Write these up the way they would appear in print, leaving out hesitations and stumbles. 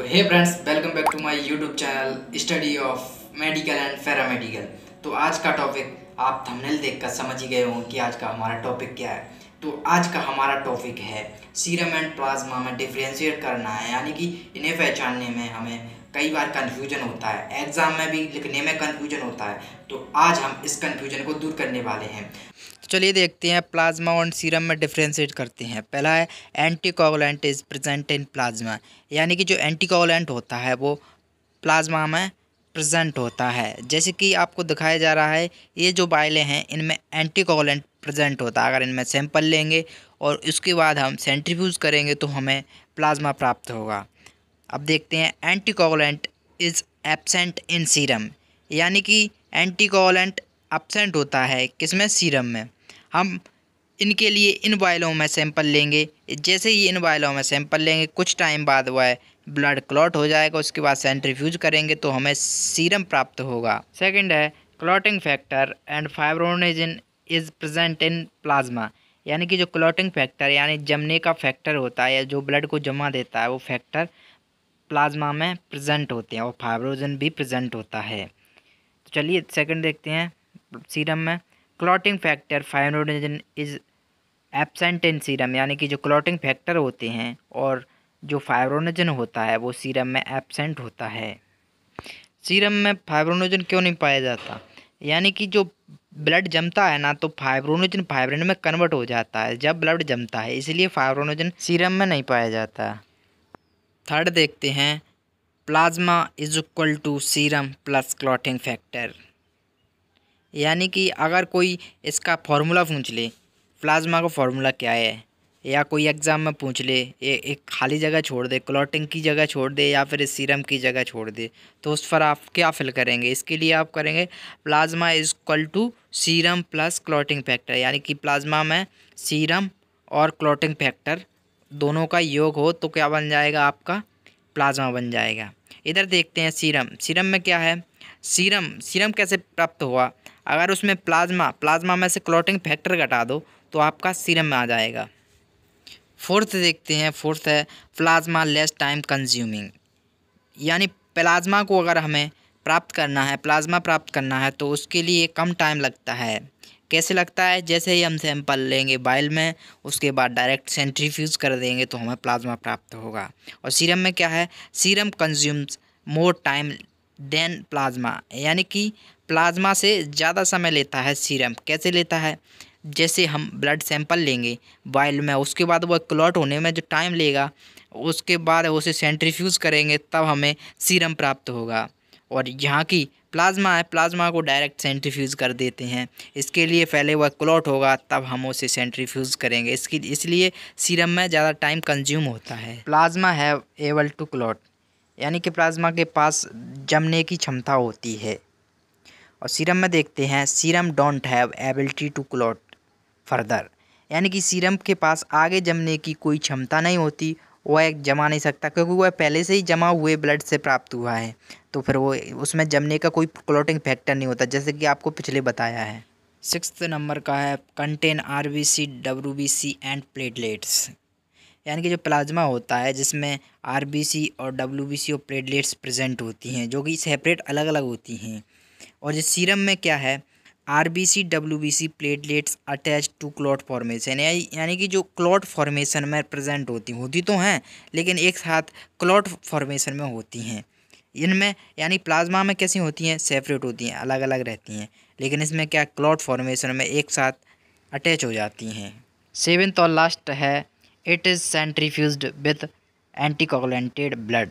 तो hey friends, welcome back to my YouTube channel study of medical and paramedical. तो आज का topic आप थंबनेल देखकर समझ ही गए होंगे कि आज का हमारा टॉपिक क्या है। तो आज का हमारा टॉपिक है सीरम एंड प्लाज्मा में डिफ्रेंशिएट करना है, यानी कि इन्हें पहचानने में हमें कई बार कन्फ्यूजन होता है, एग्ज़ाम में भी लिखने में कन्फ्यूजन होता है। तो आज हम इस कन्फ्यूजन को दूर करने वाले हैं। चलिए देखते हैं प्लाज्मा और सीरम में डिफ्रेंशिएट करते हैं। पहला है anticoagulant is present in plasma, यानी कि जो एंटीकोगुलेंट होता है वो प्लाज्मा में प्रेजेंट होता है। जैसे कि आपको दिखाया जा रहा है, ये जो बाइलें हैं इनमें एंटीकोगुलेंट प्रेजेंट होता है। अगर इनमें सैंपल लेंगे और उसके बाद हम सेंट्रीफ्यूज करेंगे तो हमें प्लाज्मा प्राप्त होगा। अब देखते हैं anticoagulant is absent in serum, यानी कि एंटीकोगुलेंट एब्सेंट होता है किसमें, सीरम में। हम इनके लिए इन वायलों में सैंपल लेंगे। जैसे ही इन वायलों में सैंपल लेंगे कुछ टाइम बाद वह ब्लड क्लॉट हो जाएगा, उसके बाद सेंट्रीफ्यूज करेंगे तो हमें सीरम प्राप्त होगा। सेकंड है clotting factor and fibrinogen is present in plasma, यानी कि जो क्लॉटिंग फैक्टर यानी जमने का फैक्टर होता है या जो ब्लड को जमा देता है वो फैक्टर प्लाज्मा में प्रेजेंट होते हैं और फाइब्रोजन भी प्रेजेंट होता है। तो चलिए सेकंड देखते हैं सीरम में। Clotting factor fibrinogen is absent in serum, यानी कि जो क्लॉटिंग फैक्टर होते हैं और जो फाइब्रोनेजिन होता है वो सीरम में एब्सेंट होता है। सीरम में फाइब्रोनेजिन क्यों नहीं पाया जाता, यानी कि जो ब्लड जमता है ना तो फाइब्रोनेजिन फाइब्रिन में कन्वर्ट हो जाता है जब ब्लड जमता है, इसलिए फाइब्रोनेजिन सीरम में नहीं पाया जाता। थर्ड देखते हैं plasma is equal to serum plus clotting factor, यानी कि अगर कोई इसका फार्मूला पूछ ले, प्लाज्मा का फार्मूला क्या है, या कोई एग्ज़ाम में पूछ ले, ये एक खाली जगह छोड़ दे, क्लॉटिंग की जगह छोड़ दे या फिर सीरम की जगह छोड़ दे, तो उस पर आप क्या फिल करेंगे। इसके लिए आप करेंगे plasma is equal to serum plus clotting factor, यानी कि प्लाज्मा में सीरम और क्लॉटिंग फैक्टर दोनों का योग हो तो क्या बन जाएगा, आपका प्लाज्मा बन जाएगा। इधर देखते हैं सीरम। सीरम में क्या है, सीरम कैसे प्राप्त हुआ, अगर उसमें प्लाज्मा में से क्लॉटिंग फैक्टर घटा दो तो आपका सीरम में आ जाएगा। फोर्थ देखते हैं, फोर्थ है प्लाज्मा लेस टाइम कंज्यूमिंग, यानी प्लाज्मा को अगर हमें प्राप्त करना है, प्लाज्मा प्राप्त करना है तो उसके लिए कम टाइम लगता है। कैसे लगता है, जैसे ही हम सैंपल लेंगे बाइल में, उसके बाद डायरेक्ट सेंट्रीफ्यूज कर देंगे तो हमें प्लाज्मा प्राप्त होगा। और सीरम में क्या है, serum consumes more time than plasma, यानी कि प्लाज्मा से ज़्यादा समय लेता है सीरम। कैसे लेता है, जैसे हम ब्लड सैंपल लेंगे बाइल में, उसके बाद वह क्लॉट होने में जो टाइम लेगा, उसके बाद उसे सेंट्रीफ्यूज करेंगे तब हमें सीरम प्राप्त होगा। और यहाँ की प्लाज्मा है, प्लाज्मा को डायरेक्ट सेंट्रीफ्यूज कर देते हैं, इसके लिए पहले वह क्लॉट होगा तब हम उसे सेंट्रीफ्यूज करेंगे, इसलिए सीरम में ज़्यादा टाइम कंज्यूम होता है। Plasma have able to clot, यानी कि प्लाज्मा के पास जमने की क्षमता होती है। और सीरम में देखते हैं serum don't have ability to clot further, यानी कि सीरम के पास आगे जमने की कोई क्षमता नहीं होती, वह जमा नहीं सकता क्योंकि वह पहले से ही जमा हुए ब्लड से प्राप्त हुआ है, तो फिर वो उसमें जमने का कोई क्लॉटिंग फैक्टर नहीं होता, जैसे कि आपको पिछले बताया है। सिक्स्थ नंबर का है contain RBC WBC and platelets, यानी कि जो प्लाज्मा होता है जिसमें आरबीसी और डब्ल्यूबीसी और प्लेटलेट्स प्रेजेंट होती हैं जो कि सेपरेट अलग अलग होती हैं। और जो सीरम में क्या है, RBC WBC platelets attach to clot formation, यानी कि जो क्लॉट फॉर्मेशन में प्रेजेंट होती तो हैं लेकिन एक साथ क्लॉट फॉर्मेशन में होती हैं। इनमें यानी प्लाज्मा में कैसी होती हैं, सेपरेट होती हैं, अलग अलग रहती हैं, लेकिन इसमें क्या क्लॉट फॉर्मेशन में एक साथ अटैच हो जाती हैं। सेवेंथ और लास्ट है it is centrifuged with एंटीकोगुलेंटेड blood,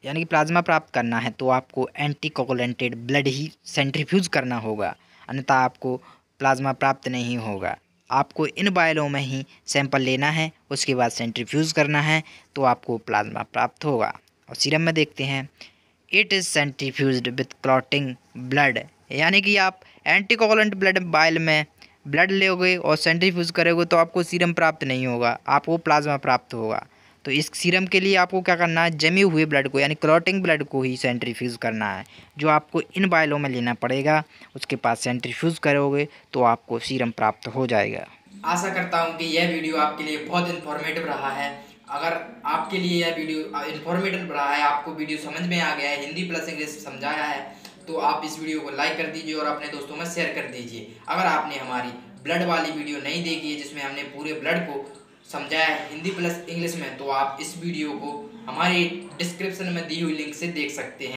यानी कि प्लाज्मा प्राप्त करना है तो आपको एंटीकोगुलेंटेड ब्लड ही सेंट्रीफ्यूज करना होगा, अन्यथा आपको प्लाज्मा प्राप्त नहीं होगा। आपको इन बाइलों में ही सैंपल लेना है, उसके बाद सेंट्रीफ्यूज करना है तो आपको प्लाज्मा प्राप्त होगा। और सीरम में देखते हैं it is centrifuged with clotting blood, यानी कि आप एंटीकोगुलेंट ब्लड बाइल में ब्लड लोगे और सेंट्रीफ्यूज करोगे तो आपको सीरम प्राप्त नहीं होगा, आपको प्लाज्मा प्राप्त होगा। तो इस सीरम के लिए आपको क्या करना है, जमे हुए ब्लड को यानी क्लॉटिंग ब्लड को ही सेंट्रीफ्यूज करना है, जो आपको इन बाइलों में लेना पड़ेगा। उसके बाद सेंट्रीफ्यूज करोगे तो आपको सीरम प्राप्त हो जाएगा। आशा करता हूँ कि यह वीडियो आपके लिए बहुत इन्फॉर्मेटिव रहा है। अगर आपके लिए यह वीडियो इन्फॉर्मेटिव रहा है, आपको वीडियो समझ में आ गया है, हिंदी प्लस इंग्लिश समझाया है, तो आप इस वीडियो को लाइक कर दीजिए और अपने दोस्तों में शेयर कर दीजिए। अगर आपने हमारी ब्लड वाली वीडियो नहीं देखी है जिसमें हमने पूरे ब्लड को समझाया है हिंदी प्लस इंग्लिश में, तो आप इस वीडियो को हमारे डिस्क्रिप्शन में दी हुई लिंक से देख सकते हैं।